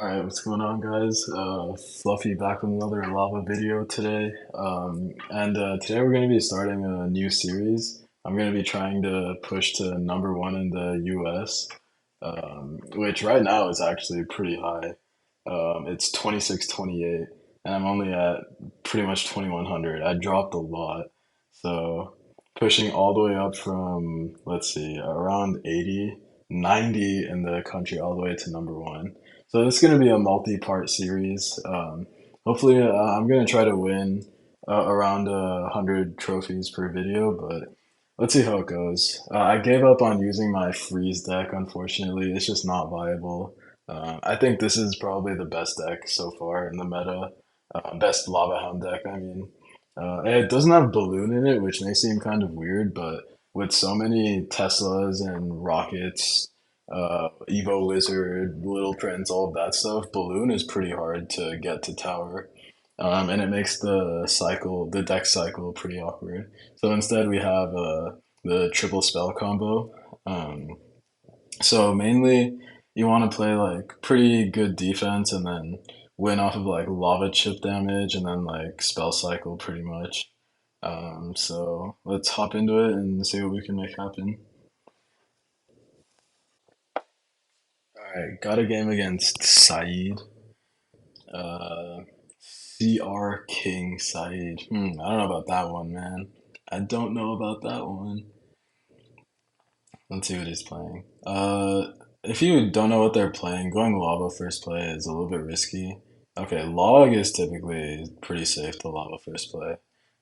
Alright, what's going on, guys? Fluffy back with another lava video today. And today we're going to be starting a new series. I'm going to be trying to push to number one in the US, which right now is actually pretty high. It's 2628, and I'm only at pretty much 2100. I dropped a lot. So pushing all the way up from, let's see, around 80, 90 in the country all the way to number one. So this is going to be a multi-part series. Hopefully, I'm going to try to win around 100 trophies per video, but let's see how it goes. I gave up on using my freeze deck, unfortunately. It's just not viable. I think this is probably the best deck so far in the meta. Best lava hound deck, I mean. It doesn't have balloon in it, which may seem kind of weird, but with so many Teslas and rockets, Evo Lizard, Little Prince, all of that stuff, balloon is pretty hard to get to tower. And it makes the deck cycle pretty awkward. So instead we have the triple spell combo. Um, so mainly you want to play like pretty good defense and then win off of like lava chip damage and then like spell cycle pretty much. So let's hop into it and see what we can make happen. All right, got a game against Saeed. CR King Saeed. I don't know about that one, man. I don't know about that one. Let's see what he's playing. If you don't know what they're playing, going lava first play is a little bit risky. Okay, log is typically pretty safe to lava first play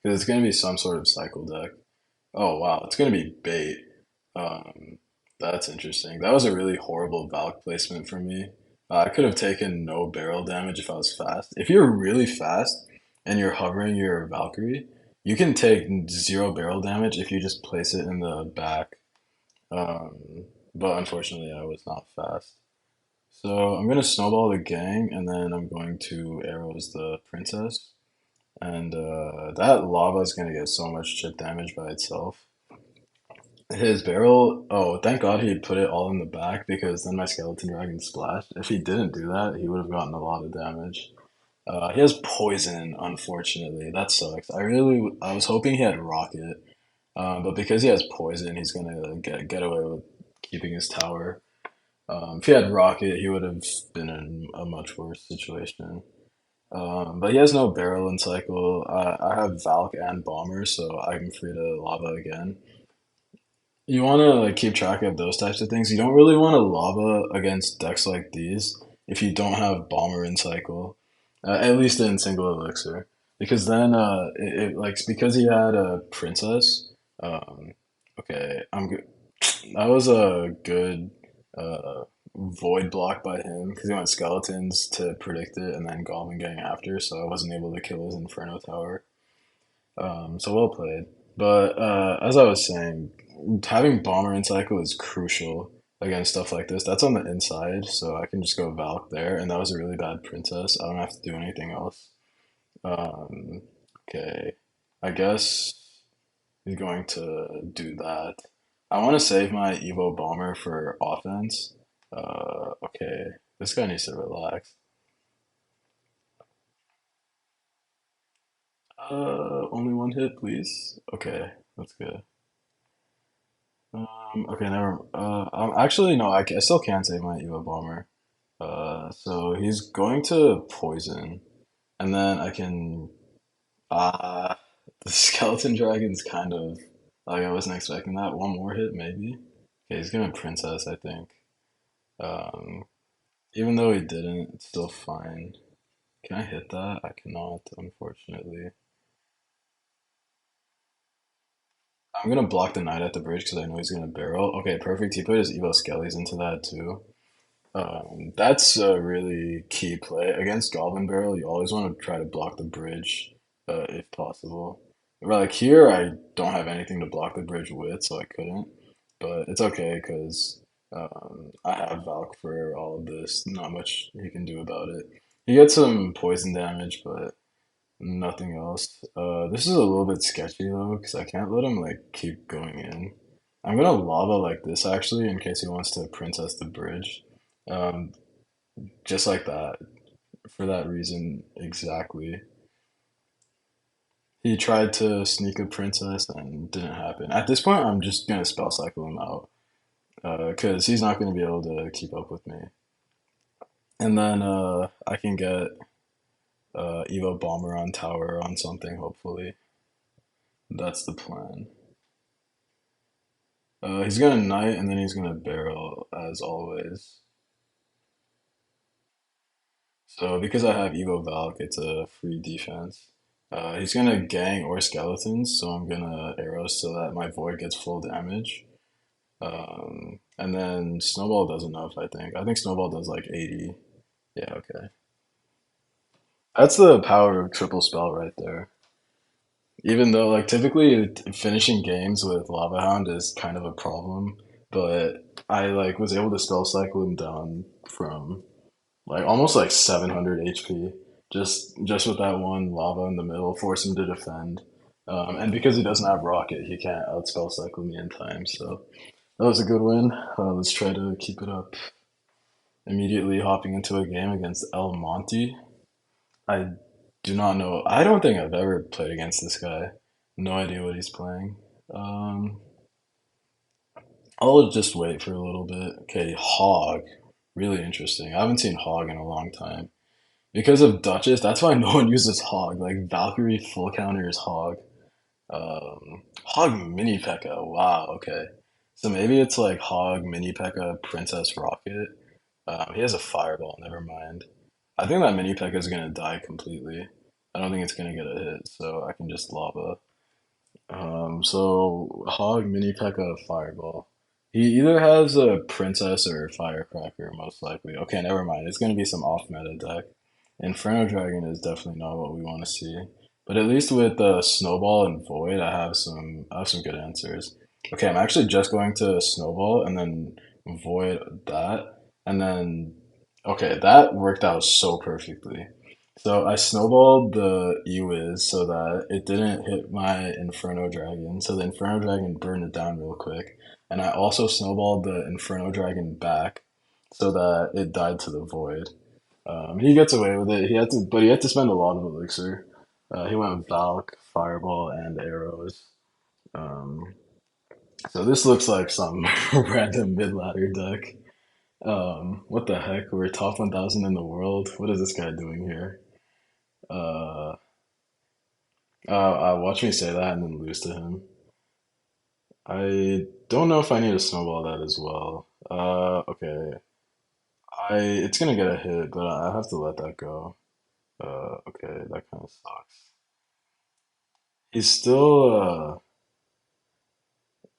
because it's going to be some sort of cycle deck. Oh wow, it's going to be bait. Um, that's interesting. That was a really horrible Valk placement for me. I could have taken no barrel damage if I was fast. If you're really fast and you're hovering your Valkyrie, you can take zero barrel damage if you just place it in the back. But unfortunately, I was not fast. So I'm gonna snowball the gang, and then I'm going to arrows the princess. And that lava is gonna get so much chip damage by itself. His barrel, oh, thank God he put it all in the back because then my skeleton dragon splashed. If he didn't do that, he would have gotten a lot of damage. He has poison, unfortunately. That sucks. I was hoping he had rocket, but because he has poison, he's gonna get away with keeping his tower. If he had rocket, he would have been in a much worse situation. But he has no barrel and cycle. I have Valk and Bomber, so I'm free to lava again. You want to like keep track of those types of things. You don't really want to lava against decks like these if you don't have Bomber and cycle, at least in single elixir, because then like because he had a princess. Um, okay, I'm good. That was a good uh, void block by him because he went skeletons to predict it and then Goblin getting after, so I wasn't able to kill his Inferno Tower. So well played. But as I was saying, having Bomber in cycle is crucial against stuff like this. That's on the inside, so I can just go Valk there, and that was a really bad princess. I don't have to do anything else. Um, okay, I guess he's going to do that. I want to save my Evo Bomber for offense. Okay, this guy needs to relax. Only one hit, please. Okay, that's good. Okay, never. Actually, no, I still can't save my Evo Bomber. So he's going to poison, and then I can. The Skeleton Dragon's kind of like I wasn't expecting that. One more hit, maybe. Okay, he's gonna Princess, I think. Um, Even though he didn't, it's still fine. Can I hit that? I cannot, unfortunately. I'm gonna block the Knight at the bridge because I know he's gonna barrel. Okay, perfect. He put his Evo Skellies into that too. That's a really key play. Against Goblin Barrel, you always want to try to block the bridge, if possible. Like here, I don't have anything to block the bridge with, so I couldn't. But it's okay because I have Valk for all of this. Not much he can do about it. He gets some poison damage, but nothing else. This is a little bit sketchy though, because I can't let him like keep going in. I'm gonna lava like this actually in case he wants to princess the bridge. Um, just like that. For that reason, exactly. He tried to sneak a princess and didn't happen. At this point, I'm just gonna spell cycle him out because he's not gonna be able to keep up with me. And then I can get Evo Bomber on tower on something. Hopefully, that's the plan. He's gonna knight and then he's gonna barrel as always. So because I have Evo Valk, it's a free defense. He's gonna gang or skeletons, so I'm gonna arrows so that my void gets full damage. And then Snowball does enough, I think. I think Snowball does like 80. Yeah, okay. That's the power of triple spell right there. Even though, like, typically finishing games with Lava Hound is kind of a problem, but I like was able to spell cycle him down from like almost like 700 HP just with that one lava in the middle, force him to defend. And because he doesn't have rocket, he can't outspell cycle me in time. So that was a good win. Let's try to keep it up. Immediately hopping into a game against El Monte. I do not know. I don't think I've ever played against this guy. No idea what he's playing. Um, I'll just wait for a little bit. Okay, Hog. Really interesting. I haven't seen Hog in a long time. Because of Duchess, that's why no one uses Hog. Like Valkyrie full counter is Hog. Hog mini P.E.K.K.A. Wow, okay. So maybe it's like Hog mini P.E.K.K.A. Princess Rocket. He has a fireball, never mind. I think that mini P.E.K.K.A. is gonna die completely. I don't think it's gonna get a hit, so I can just lava. So Hog Mini P.E.K.K.A. Fireball. He either has a Princess or Firecracker, most likely. Okay, never mind. It's gonna be some off meta deck. Inferno Dragon is definitely not what we want to see. But at least with Snowball and Void, I have some good answers. Okay, I'm actually just going to Snowball and then Void that, and then okay, that worked out so perfectly. So I snowballed the Ewiz so that it didn't hit my Inferno Dragon. So the Inferno Dragon burned it down real quick. And I also snowballed the Inferno Dragon back so that it died to the Void. He gets away with it. But he had to spend a lot of elixir. He went with Valk, Fireball, and arrows. Um, so this looks like some random mid ladder deck. What the heck? We're top 1,000 in the world. What is this guy doing here? Uh, watch me say that and then lose to him. I don't know if I need to snowball that as well. Okay. It's gonna get a hit, but I have to let that go. Okay, that kind of sucks. He's still,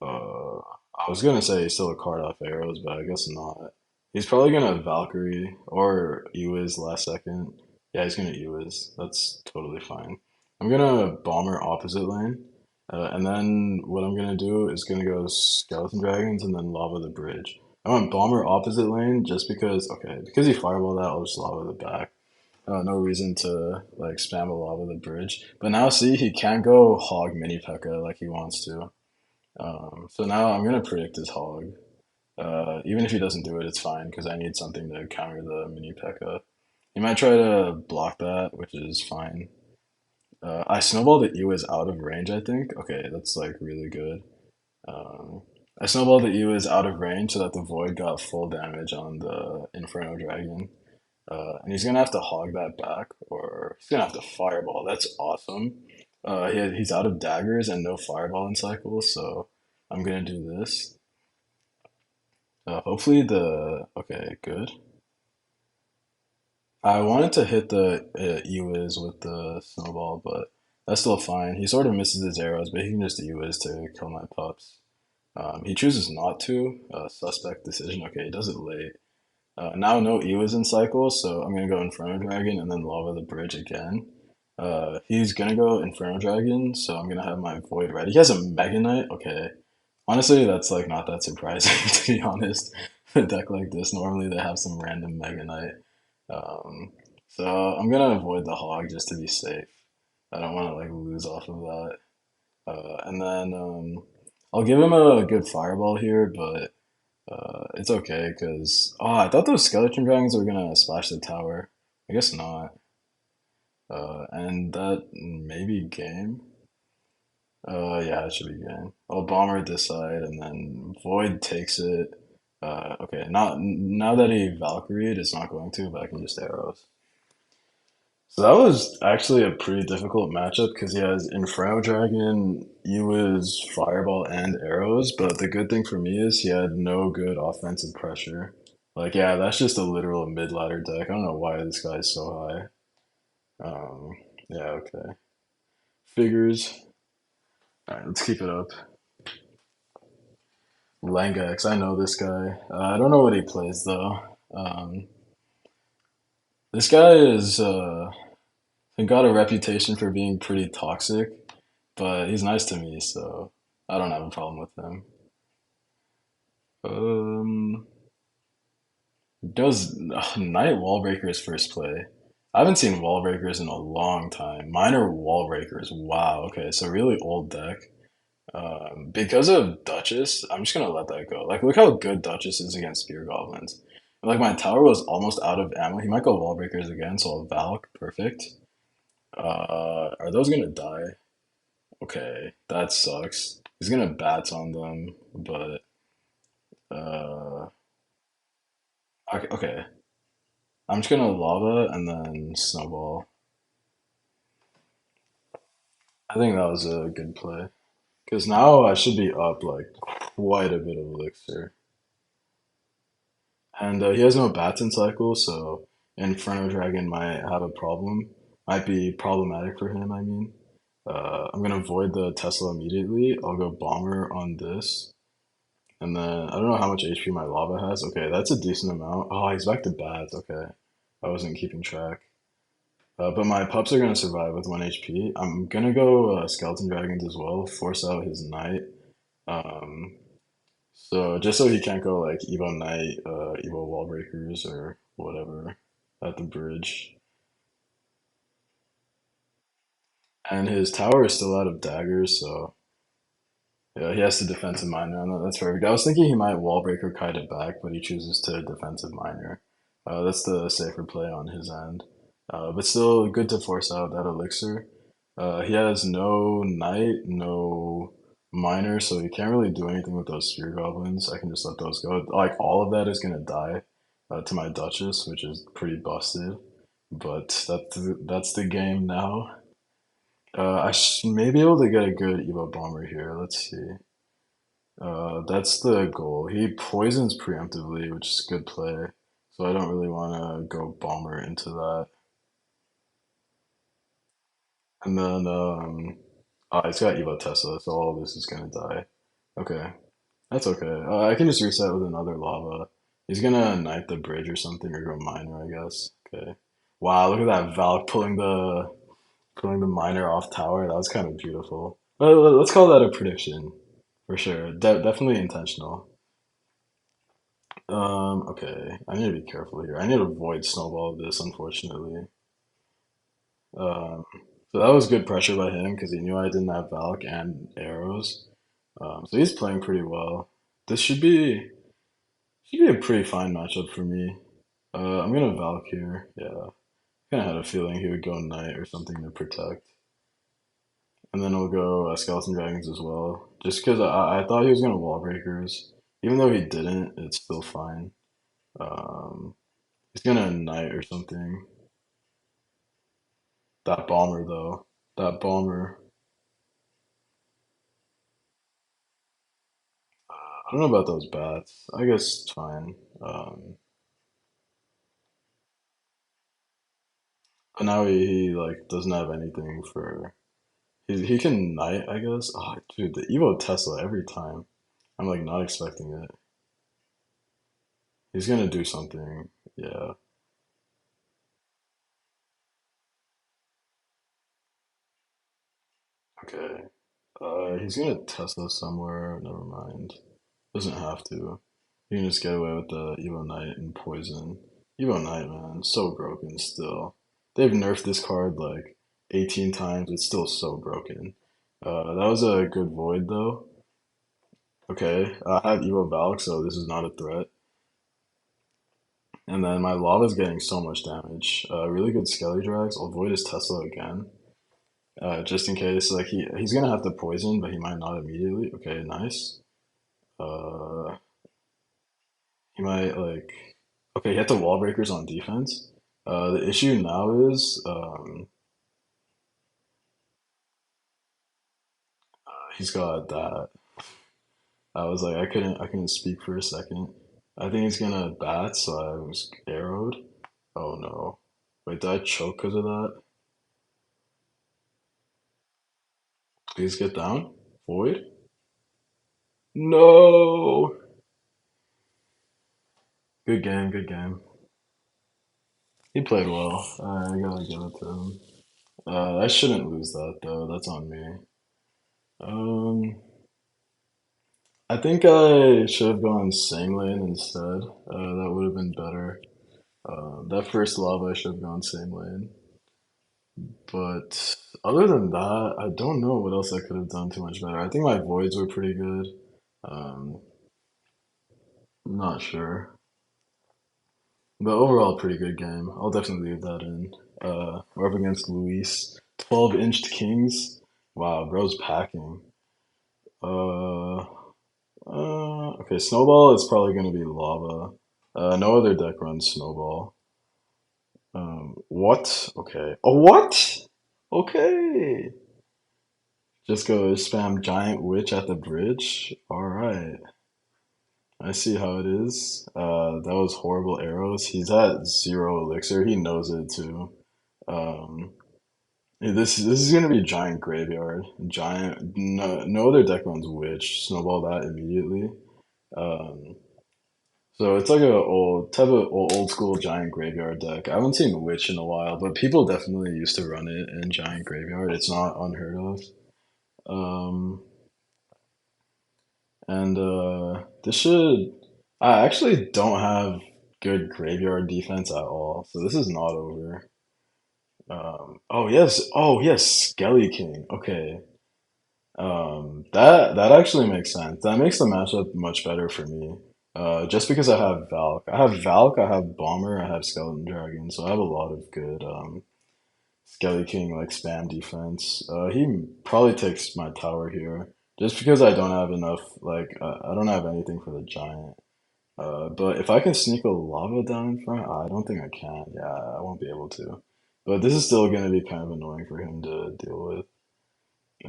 I was gonna say he's still a card off arrows, but I guess not. He's probably gonna Valkyrie or Ewiz last second. Yeah, he's gonna Ewiz. That's totally fine. I'm gonna Bomber opposite lane, and then what I'm gonna do is gonna go Skeleton Dragons and then Lava the Bridge. I want Bomber opposite lane just because, okay, because he fireballed that, I'll just Lava the back. No reason to like spam a Lava the Bridge. But now see, he can't go Hog Mini P.E.K.K.A. like he wants to. So now I'm gonna predict his Hog. Even if he doesn't do it, it's fine because I need something to counter the mini P.E.K.K.A. He might try to block that, which is fine. I snowballed the Ewiz out of range, I think. Okay, that's like really good. Um, I snowballed the Ewiz out of range so that the Void got full damage on the Inferno Dragon. And he's gonna have to hog that back, or he's gonna have to fireball. That's awesome. He's out of daggers and no fireball in cycle, so I'm gonna do this. Hopefully okay, good. I wanted to hit the E-Wiz with the snowball, but that's still fine. He sort of misses his arrows, but he can just E-Wiz to kill my pups. He chooses not to. Suspect decision. Okay, he does it late. Now no E-Wiz in cycle, so I'm gonna go Inferno Dragon and then Lava the Bridge again. He's gonna go Inferno Dragon, so I'm gonna have my Void ready. He has a Mega Knight. Okay, honestly, that's like not that surprising to be honest. A deck like this, normally they have some random Mega Knight. Um, so I'm gonna avoid the hog just to be safe. I don't want to like lose off of that. And then I'll give him a good fireball here, but It's okay because I thought those skeleton dragons were gonna splash the tower. I guess not. And that maybe game. Yeah, it should be game. I'll bomber this side, and then Void takes it. Okay, not now that he Valkyried, it's not going to, but I can just arrows. So that was actually a pretty difficult matchup because he has Inferno Dragon, Ewa's Fireball, and arrows. But the good thing for me is he had no good offensive pressure. Like, yeah, that's just a literal mid ladder deck. I don't know why this guy's so high. Um, yeah, okay. Figures. All right, let's keep it up. Langax, I know this guy. I don't know what he plays though. This guy is got a reputation for being pretty toxic, but he's nice to me, so I don't have a problem with him. Um, does Knight Wall Breakers first play? I haven't seen Wall Breakers in a long time. Minor Wall Breakers. Wow. Okay, so really old deck. Because of Duchess, I'm just gonna let that go. Like, look how good Duchess is against Spear Goblins. Like, my tower was almost out of ammo. He might go Wall Breakers again, so I'll Valk. Perfect. Are those gonna die? Okay, that sucks. He's gonna bats on them, but uh, okay, okay. I'm just gonna lava and then snowball. I think that was a good play because now I should be up like quite a bit of elixir, and he has no bats in cycle, so Inferno Dragon might have a problem. Might be problematic for him. I mean, I'm gonna avoid the Tesla immediately. I'll go bomber on this. And then I don't know how much HP my lava has. Okay, that's a decent amount. Oh, he's back to bats. Okay, I wasn't keeping track. But my pups are gonna survive with 1 HP. I'm gonna go skeleton dragons as well. Force out his knight. Um, so just so he can't go like Evo knight, Evo wall breakers or whatever at the bridge. And his tower is still out of daggers, so yeah, he has to defensive miner on that. That's perfect. I was thinking he might wall break or kite it back, but he chooses to defensive miner. That's the safer play on his end. But still good to force out that elixir. He has no knight, no miner, so he can't really do anything with those spear goblins. I can just let those go. Like all of that is gonna die to my Duchess, which is pretty busted. But that's the game now. I may be able to get a good Evo bomber here. Let's see. That's the goal. He poisons preemptively, which is a good play. So I don't really want to go bomber into that. And then, it's got Evo Tesla, so all of this is gonna die. Okay, that's okay. I can just reset with another lava. He's gonna knight the bridge or something, or go miner, I guess. Okay. Wow, look at that Valk pulling the miner off tower. That was kind of beautiful. Let's call that a prediction for sure. Definitely intentional. Okay. I need to be careful here. I need to avoid snowball this, unfortunately. Um, so that was good pressure by him because he knew I didn't have Valk and arrows. So he's playing pretty well. This should be a pretty fine matchup for me. I'm gonna Valk here. Yeah, kind of had a feeling he would go Knight or something to protect, and then we'll go Skeleton Dragons as well. Just because I thought he was gonna Wall Breakers, even though he didn't, it's still fine. Um, he's gonna Knight or something. That bomber though, that bomber. I don't know about those bats. I guess it's fine. But now he like doesn't have anything for. He can knight, I guess. Oh, dude, the Evo Tesla every time. I'm like not expecting it. He's gonna do something. Yeah. Okay. He's gonna Tesla somewhere. Never mind. Doesn't have to. You can just get away with the Evo Knight and poison. Evo Knight, man, so broken still. They've nerfed this card like 18 times. It's still so broken. That was a good void though. Okay, I have Evo Valk, so this is not a threat. And then my lava's getting so much damage. Really good Skelly Drags. I'll avoid his Tesla again. Just in case, like he's gonna have to poison, but he might not immediately. Okay, nice. Uh, he might like. Okay, he had the wall breakers on defense. The issue now is he's got that. I was like, I couldn't speak for a second. I think he's gonna bat, so I was arrowed. Oh no. Wait, did I choke because of that? Please get down. Void? No! Good game, good game. He played well. I gotta give it to him. I shouldn't lose that though. That's on me. Um, I think I should have gone same lane instead. That would have been better. That first lava I should have gone same lane. But other than that, I don't know what else I could have done too much better. I think my voids were pretty good. Um, I'm not sure. But overall, pretty good game. I'll definitely leave that in. We're up against Luis. 12-inch kings. Wow, bro's packing. Uh, okay, Snowball is probably going to be lava. No other deck runs Snowball. What? Okay. A what? Okay. Just go spam Giant Witch at the bridge. All right. I see how it is. That was horrible arrows. He's at zero elixir. He knows it too. Um, this is gonna be giant graveyard. Giant. No other deck runs witch. Snowball that immediately. Um, so it's like a old type of old school giant graveyard deck. I haven't seen witch in a while, but people definitely used to run it in giant graveyard. It's not unheard of. Um, and this should. I actually don't have good graveyard defense at all, so this is not over. Oh yes, Skelly King. Okay, that actually makes sense. That makes the matchup much better for me. Just because I have Valk, I have Bomber, I have Skeleton Dragon, so I have a lot of good Skelly King like spam defense. He probably takes my tower here, just because I don't have enough. Like I don't have anything for the giant. But if I can sneak a lava down in front, I don't think I can. Yeah, I won't be able to. But this is still going to be kind of annoying for him to deal with.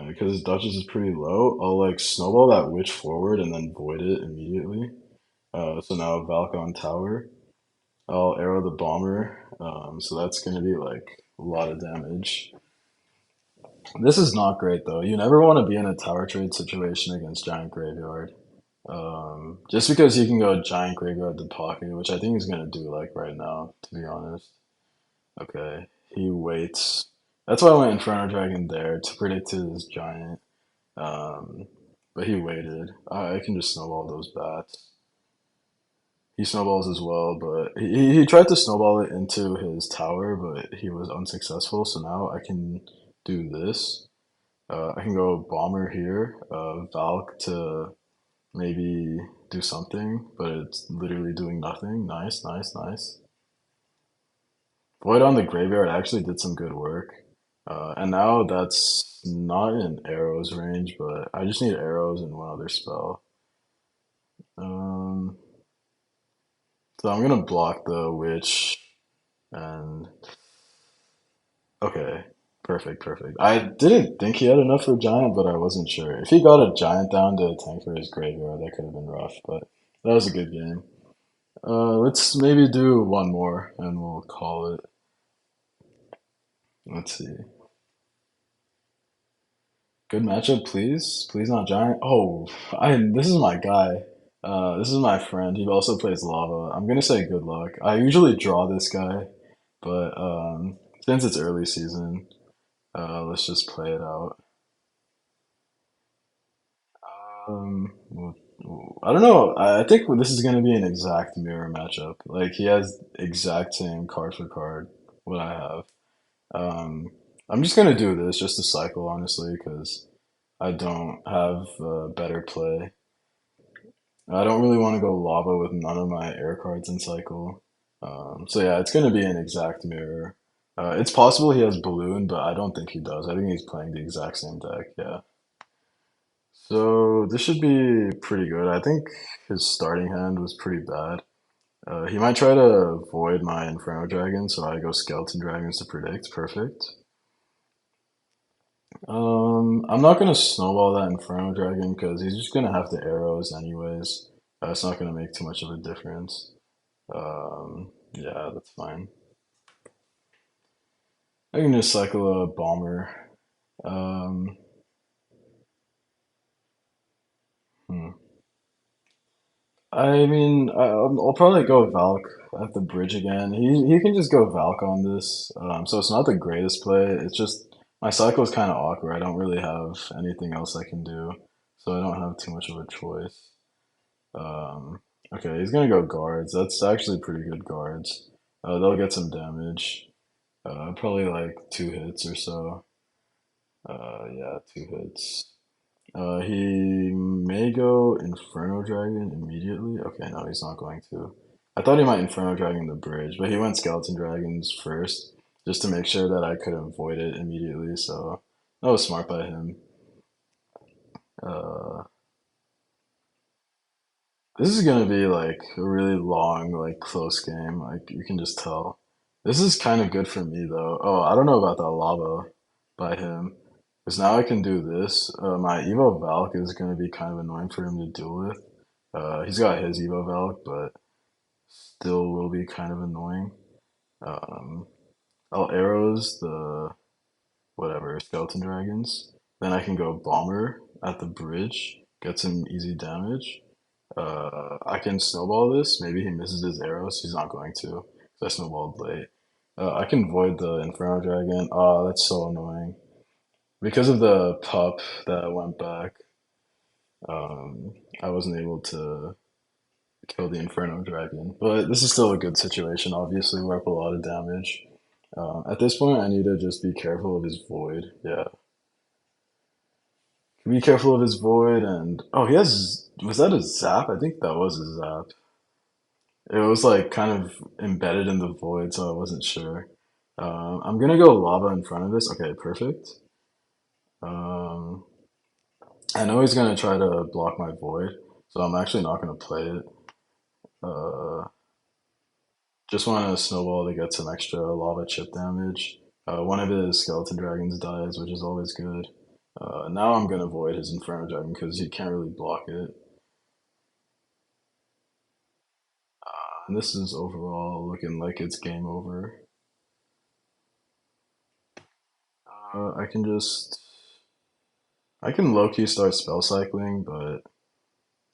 Because his Duchess is pretty low. I'll like snowball that witch forward and then void it immediately. So now Valkon Tower. I'll arrow the bomber. So that's going to be like a lot of damage. This is not great though. You never want to be in a tower trade situation against Giant Graveyard. Just because he can go giant graveyard to pocket, which I think he's gonna do like right now, to be honest. Okay, he waits. That's why I went Inferno Dragon there to predict his giant. Um, but he waited. I can just snowball those bats. He snowballs as well, but he tried to snowball it into his tower, but he was unsuccessful. So now I can do this. I can go bomber here, Valk to maybe do something, but it's literally doing nothing. Nice, nice, nice. Void on the graveyard actually did some good work. And now that's not in arrows range, but I just need arrows and one other spell. Um, so I'm gonna block the witch and okay, perfect, perfect. I didn't think he had enough for giant, but I wasn't sure. If he got a giant down to tank for his graveyard, that could have been rough, but that was a good game. Let's maybe do one more and we'll call it. Let's see. Good matchup, please. Please not giant. Oh, I this is my guy. This is my friend. He also plays lava. I'm gonna say good luck. I usually draw this guy, but since it's early season, let's just play it out. I don't know. I think this is gonna be an exact mirror matchup. Like he has exact same card for card what I have. Um, I'm just gonna do this just to cycle, honestly, because I don't have better play. I don't really want to go lava with none of my air cards in cycle. So yeah, it's going to be an exact mirror. It's possible he has balloon, but I don't think he does. I think he's playing the exact same deck. Yeah. So this should be pretty good. I think his starting hand was pretty bad. He might try to avoid my Inferno Dragon, so I go Skeleton Dragons to predict. Perfect. I'm not gonna snowball that Inferno Dragon because he's just gonna have the arrows anyways. It's not gonna make too much of a difference. Yeah, that's fine. I can just cycle a bomber. Um, hmm. I mean, I'll probably go Valk at the bridge again. He can just go Valk on this. So it's not the greatest play. It's just my cycle is kind of awkward. I don't really have anything else I can do, so I don't have too much of a choice. Um, okay, he's gonna go guards. That's actually pretty good guards. They'll get some damage. Probably like 2 hits or so. Yeah, 2 hits. He may go Inferno Dragon immediately. Okay, no, he's not going to. I thought he might Inferno Dragon the bridge, but he went Skeleton Dragons first, just to make sure that I could avoid it immediately. So that was smart by him. Uh, this is gonna be like a really long, like close game. Like you can just tell. This is kind of good for me though. Oh, I don't know about that lava by him. Because now I can do this. My Evo Valk is going to be kind of annoying for him to deal with. He's got his Evo Valk, but still will be kind of annoying. Um, I'll arrows the whatever skeleton dragons. Then I can go bomber at the bridge, get some easy damage. I can snowball this. Maybe he misses his arrows. He's not going to. 'Cause I snowballed late. I can void the Inferno Dragon. Oh, that's so annoying. Because of the pup that went back, I wasn't able to kill the Inferno Dragon. But this is still a good situation. Obviously, we're up a lot of damage. At this point, I need to just be careful of his void. Yeah, be careful of his void. And oh, he has. Was that a zap? I think that was a zap. It was like kind of embedded in the void, so I wasn't sure. I'm gonna go lava in front of this. Okay, perfect. Um, I know he's gonna try to block my void, so I'm actually not gonna play it. Uh, just want to snowball to get some extra lava chip damage. One of his skeleton dragons dies, which is always good. Now I'm gonna avoid his inferno dragon because he can't really block it. And this is overall looking like it's game over. I can low key start spell cycling, but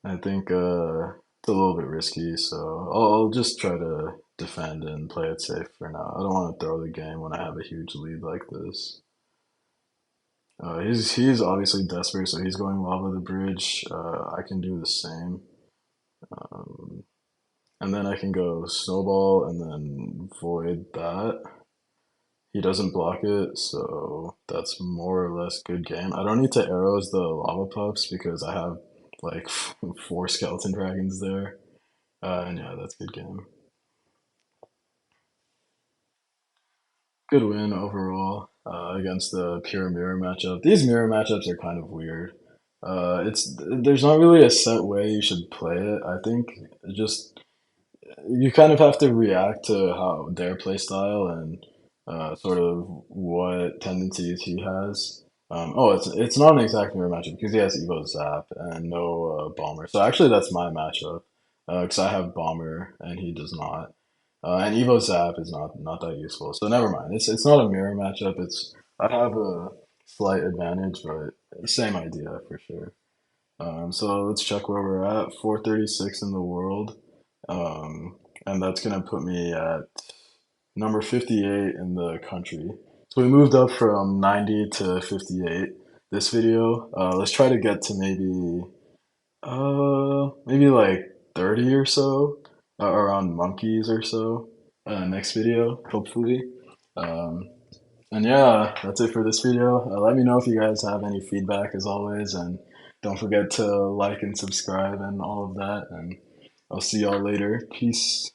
I think it's a little bit risky, so I'll just try to defend and play it safe for now. I don't want to throw the game when I have a huge lead like this. He's obviously desperate, so he's going lava the bridge. I can do the same, um, and then I can go snowball and then void that. He doesn't block it, so that's more or less good game. I don't need to arrows the lava pups because I have like 4 skeleton dragons there. And yeah, that's good game. Good win overall against the pure mirror matchup. These mirror matchups are kind of weird. It's there's not really a set way you should play it. I think just you kind of have to react to how their play style and sort of what tendencies he has. Oh, it's not an exact mirror matchup because he has Evo Zap and no Bomber. So actually, that's my matchup because I have Bomber and he does not. And Evo Zap is not that useful. So never mind. It's not a mirror matchup. It's I have a slight advantage, but same idea for sure. So let's check where we're at. 436 in the world. Um, and that's gonna put me at number 58 in the country. So we moved up from 90 to 58 this video. Let's try to get to maybe like 30 or so, around monkeys or so, next video, hopefully. Um, and yeah, that's it for this video. Let me know if you guys have any feedback as always, and don't forget to like and subscribe and all of that. And I'll see y'all later. Peace.